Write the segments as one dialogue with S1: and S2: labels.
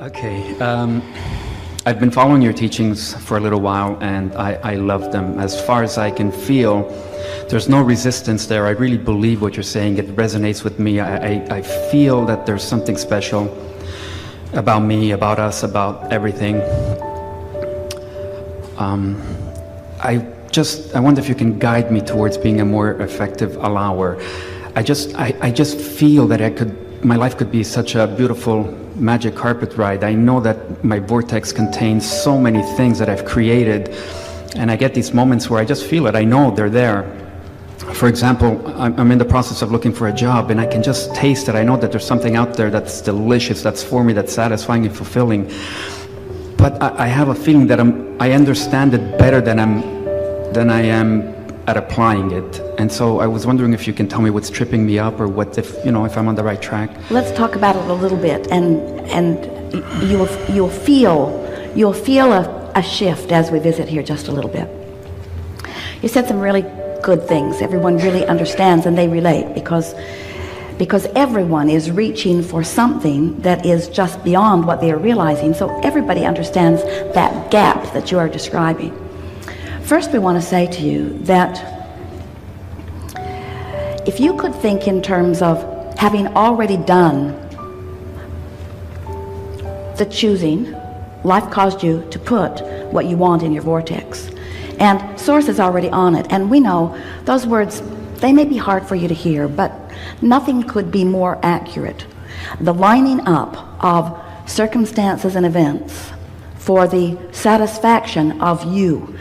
S1: Okay, I've been following your teachings for a little while, and I love them. As far as I can feel, there's no resistance there. I really believe what you're saying. It resonates with me. I feel that there's something special about me, about us, about everything. I wonder if you can guide me towards being a more effective allower. I just feel that my life could be such a beautiful magic carpet ride. I know that my vortex contains so many things that I've created, and I get these moments where I just feel it. I know they're there. For example, I'm in the process of looking for a job, and I can just taste it. I know that there's something out there that's delicious, that's for me, that's satisfying and fulfilling. But I have a feeling that I understand it better than I am at applying it. And so I was wondering if you can tell me what's tripping me up, or if I'm on the right track.
S2: Let's talk about it a little bit, and you'll feel a shift as we visit here just a little bit. You said some really good things. Everyone really understands and they relate because everyone is reaching for something that is just beyond what they are realizing. So everybody understands that gap that you are describing. First, we want to say to you that if you could think in terms of having already done the choosing, life caused you to put what you want in your vortex, and source is already on it. And we know those words, they may be hard for you to hear, but nothing could be more accurate. The lining up of circumstances and events for the satisfaction of you.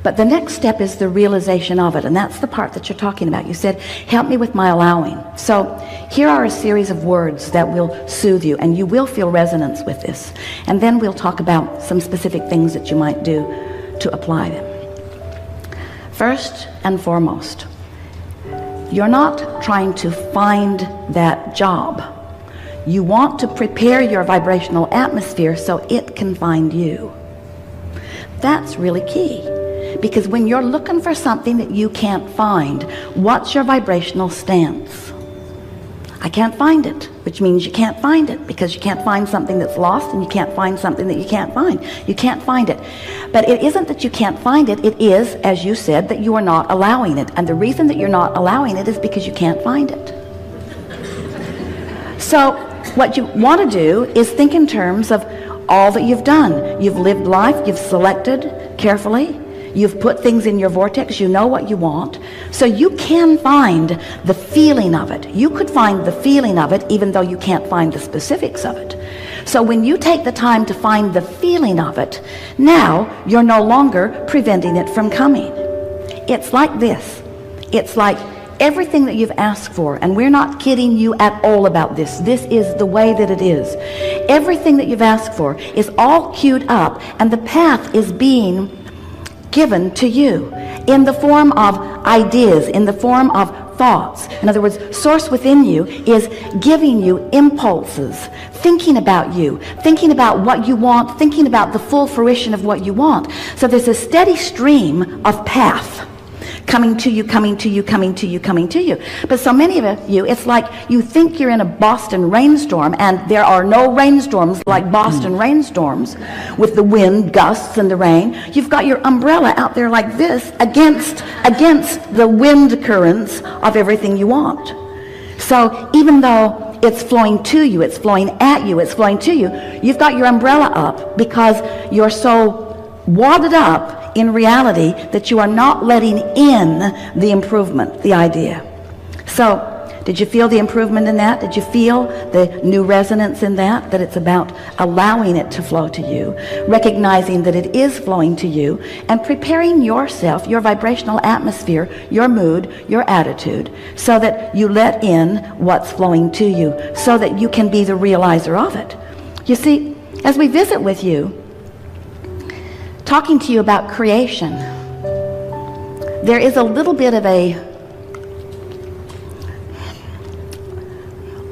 S2: But the next step is the realization of it, and that's the part that you're talking about. You said, help me with my allowing. So here are a series of words that will soothe you, and you will feel resonance with this. And then we'll talk about some specific things that you might do to apply them. First and foremost, you're not trying to find that job. You want to prepare your vibrational atmosphere so it can find you. That's really key. Because when you're looking for something that you can't find, what's your vibrational stance? I can't find it, which means you can't find it, because you can't find something that's lost, and you can't find something that you can't find. You can't find it. But it isn't that you can't find it. It is, as you said, that you are not allowing it. And the reason that you're not allowing it is because you can't find it. So what you want to do is think in terms of all that you've done. You've lived life. You've selected carefully. You've put things in your vortex. You know what you want. So you can find the feeling of it. You could find the feeling of it even though you can't find the specifics of it. So when you take the time to find the feeling of it, now you're no longer preventing it from coming. It's like this. It's like everything that you've asked for, and we're not kidding you at all about this. This is the way that it is. Everything that you've asked for is all queued up, and the path is being given to you in the form of ideas, in the form of thoughts. In other words, source within you is giving you impulses, thinking about you, thinking about what you want, thinking about the full fruition of what you want. So there's a steady stream of path coming to you, coming to you, coming to you, coming to you. But so many of you, it's like you think you're in a Boston rainstorm, and there are no rainstorms like Boston rainstorms with the wind gusts and the rain. You've got your umbrella out there like this against the wind currents of everything you want. So even though it's flowing to you, it's flowing at you, it's flowing to you, you've got your umbrella up because you're so wadded up in reality that you are not letting in the improvement, the idea. So did you feel the improvement in that? Did you feel the new resonance in that? That it's about allowing it to flow to you, recognizing that it is flowing to you, and preparing yourself, your vibrational atmosphere, your mood, your attitude, so that you let in what's flowing to you, so that you can be the realizer of it. You see, as we visit with you, talking to you about creation, there is a little bit of a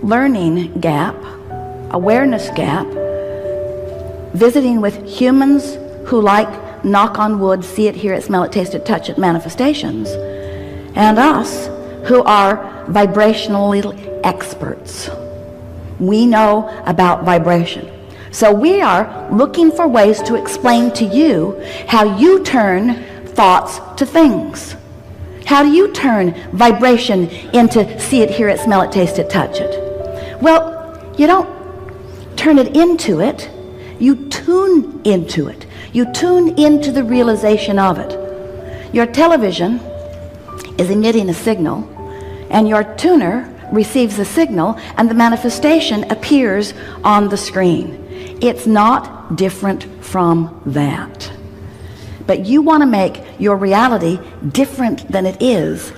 S2: learning gap, awareness gap, visiting with humans who like knock on wood, see it, hear it, smell it, taste it, touch it manifestations, and us who are vibrationally experts. We know about vibration. So we are looking for ways to explain to you how you turn thoughts to things. How do you turn vibration into see it, hear it, smell it, taste it, touch it? Well, you don't turn it into it. You tune into it. You tune into the realization of it. Your television is emitting a signal, and your tuner receives the signal, and the manifestation appears on the screen. It's not different from that. But you want to make your reality different than it is.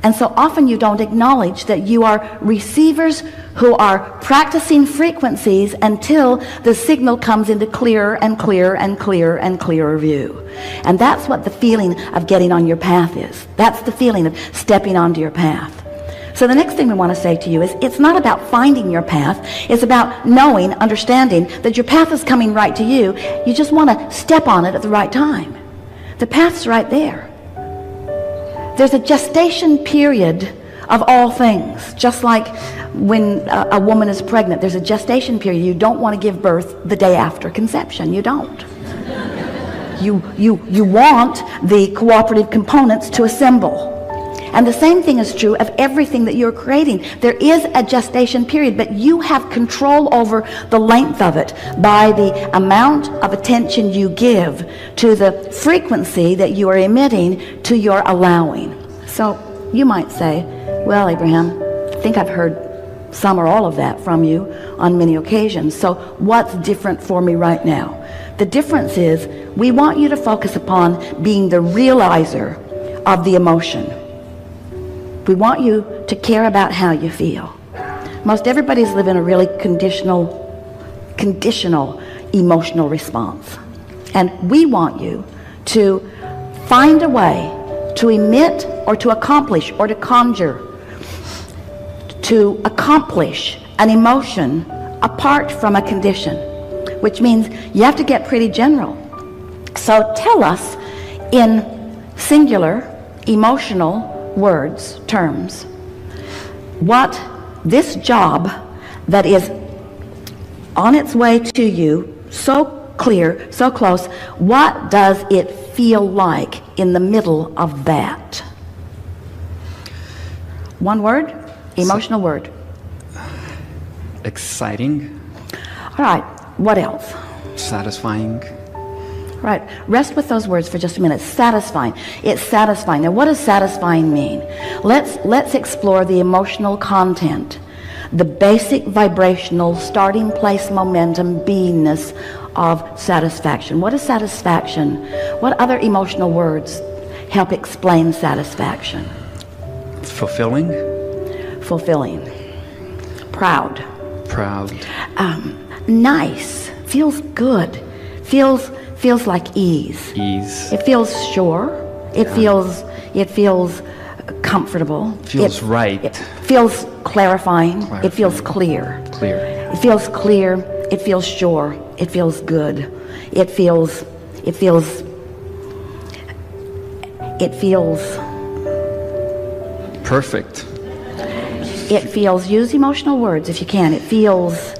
S2: And so often you don't acknowledge that you are receivers who are practicing frequencies until the signal comes into clearer and clearer and clearer and clearer view. And that's what the feeling of getting on your path is. That's the feeling of stepping onto your path. So the next thing we want to say to you is it's not about finding your path. It's about knowing, understanding that your path is coming right to you. You just want to step on it at the right time. The path's right there. There's a gestation period of all things. Just like when a woman is pregnant, there's a gestation period. You don't want to give birth the day after conception. You don't. You want the cooperative components to assemble. And the same thing is true of everything that you're creating. There is a gestation period, but you have control over the length of it by the amount of attention you give to the frequency that you are emitting to your allowing. So you might say, well, Abraham, I think I've heard some or all of that from you on many occasions. So what's different for me right now? The difference is we want you to focus upon being the realizer of the emotion. We want you to care about how you feel. Most everybody's living a really conditional emotional response. And we want you to find a way to emit or to accomplish or to conjure, to accomplish an emotion apart from a condition, which means you have to get pretty general. So tell us in singular, emotional words, terms, what this job that is on its way to you, so clear, so close, what does it feel like in the middle of that? One word, emotional word.
S1: Exciting.
S2: All right, what else?
S1: Satisfying.
S2: Right, rest with those words for just a minute. Satisfying. It's satisfying. Now, what does satisfying mean? Let's explore the emotional content, the basic vibrational starting place momentum beingness of satisfaction. What is satisfaction? What other emotional words help explain satisfaction?
S1: Fulfilling.
S2: Fulfilling. Proud.
S1: Proud.
S2: Nice. Feels good. Feels like ease.
S1: Ease.
S2: It feels sure. It feels comfortable.
S1: Feels right.
S2: It feels clarifying. It feels clear.
S1: Clear.
S2: It feels clear. It feels sure. It feels good. It feels
S1: perfect.
S2: It feels, use emotional words if you can. It feels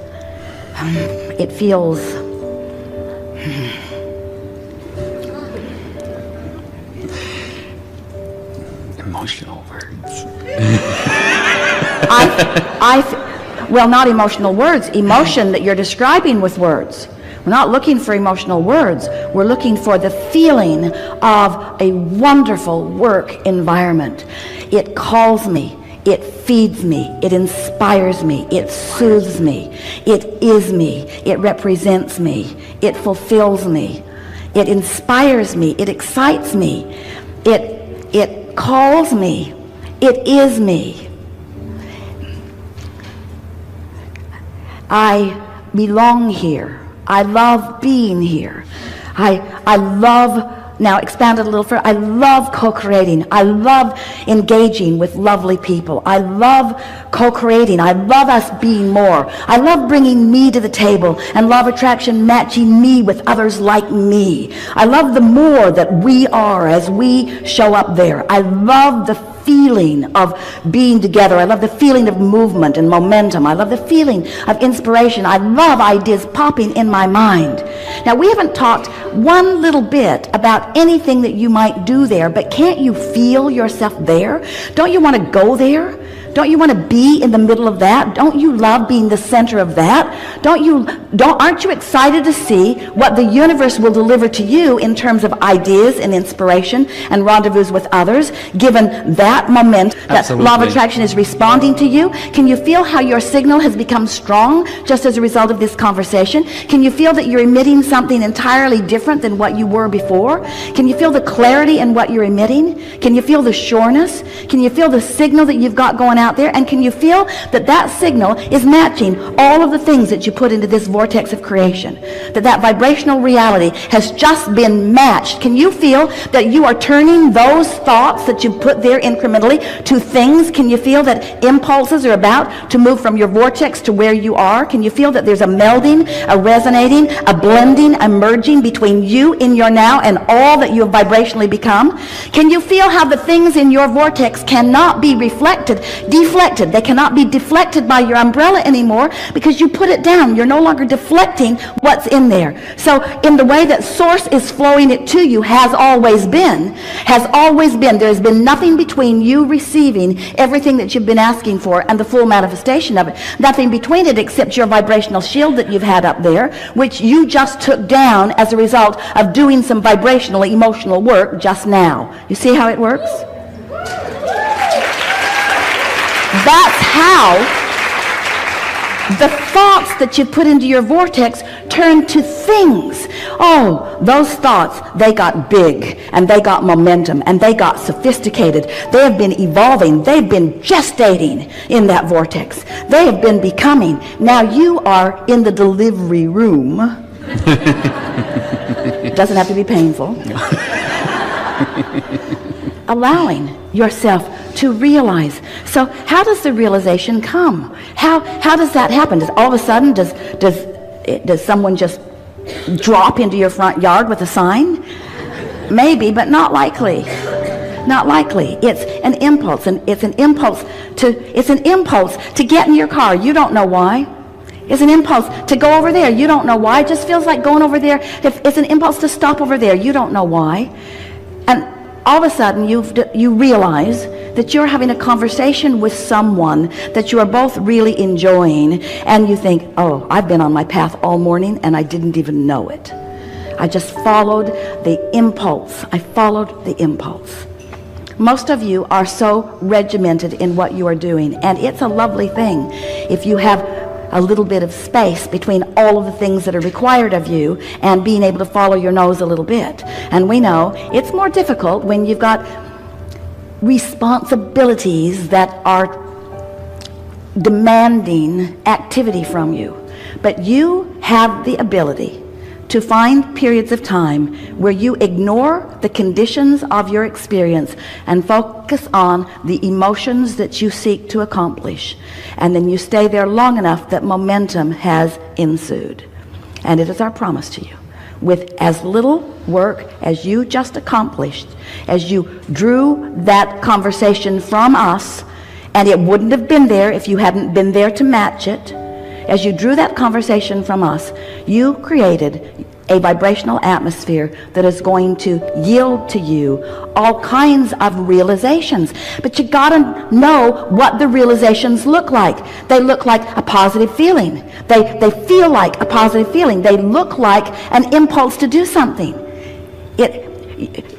S1: emotional words.
S2: Well, not emotional words, emotion that you're describing with words. We're not looking for emotional words. We're looking for the feeling of a wonderful work environment. It calls me. It feeds me. It inspires me. It soothes me. It is me. It represents me. It fulfills me. It inspires me. It excites me. It calls me. It is me. I belong here. I love being here. I love, now expand it a little further, I love co-creating. I love engaging with lovely people. I love co-creating. I love us being more. I love bringing me to the table and law of attraction matching me with others like me. I love the more that we are as we show up there. I love the feeling of being together. I love the feeling of movement and momentum. I love the feeling of inspiration. I love ideas popping in my mind. Now, we haven't talked one little bit about anything that you might do there, but can't you feel yourself there? Don't you want to go there? Don't you want to be in the middle of that? Don't you love being the center of that? Aren't you excited to see what the universe will deliver to you in terms of ideas and inspiration and rendezvous with others, given that momentum that law of attraction is responding to you? Can you feel how your signal has become strong just as a result of this conversation? Can you feel that you're emitting something entirely different than what you were before? Can you feel the clarity in what you're emitting? Can you feel the sureness? Can you feel the signal that you've got going out there? And can you feel that that signal is matching all of the things that you put into this vortex of creation? That vibrational reality has just been matched. Can you feel that you are turning those thoughts that you put there incrementally to things? Can you feel that impulses are about to move from your vortex to where you are? Can you feel that there's a melding, a resonating, a blending, a merging between you in your now and all that you have vibrationally become? Can you feel how the things in your vortex cannot be deflected? They cannot be deflected by your umbrella anymore because you put it down. You're no longer deflecting what's in there. So in the way that source is flowing it to you has always been. There's been nothing between you receiving everything that you've been asking for and the full manifestation of it. Nothing between it except your vibrational shield that you've had up there, which you just took down as a result of doing some vibrational, emotional work just now. You see how it works? That's how the thoughts that you put into your vortex turn to things. Oh, those thoughts, they got big and they got momentum and they got sophisticated. They have been evolving. They've been gestating in that vortex. They have been becoming. Now you are in the delivery room. Doesn't have to be painful. Allowing yourself to realize. So how does the realization come? How does that happen? Does all of a sudden does someone just drop into your front yard with a sign? Maybe, but not likely. Not likely. It's an impulse, and it's an impulse to get in your car. You don't know why. It's an impulse to go over there. You don't know why. It just feels like going over there. It's an impulse to stop over there. You don't know why. And all of a sudden you realize that you're having a conversation with someone that you are both really enjoying, and you think, oh, I've been on my path all morning and I didn't even know it. I just followed the impulse. I followed the impulse. Most of you are so regimented in what you are doing, and it's a lovely thing if you have a little bit of space between all of the things that are required of you and being able to follow your nose a little bit. And we know it's more difficult when you've got responsibilities that are demanding activity from you. But you have the ability to find periods of time where you ignore the conditions of your experience and focus on the emotions that you seek to accomplish. And then you stay there long enough that momentum has ensued. And it is our promise to you, with as little work as you just accomplished, as you drew that conversation from us, and it wouldn't have been there if you hadn't been there to match it. As you drew that conversation from us, you created a vibrational atmosphere that is going to yield to you all kinds of realizations. But you gotta know what the realizations look like. They look like a positive feeling. They feel like a positive feeling. They look like an impulse to do something.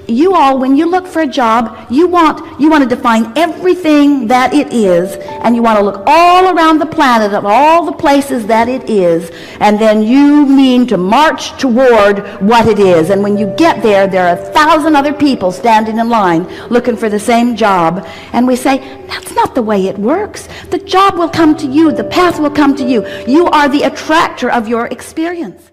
S2: You all, when you look for a job, you want to define everything that it is, and you want to look all around the planet of all the places that it is, and then you mean to march toward what it is. And when you get there, there are 1,000 other people standing in line looking for the same job, and we say, that's not the way it works. The job will come to you. The path will come to you. You are the attractor of your experience.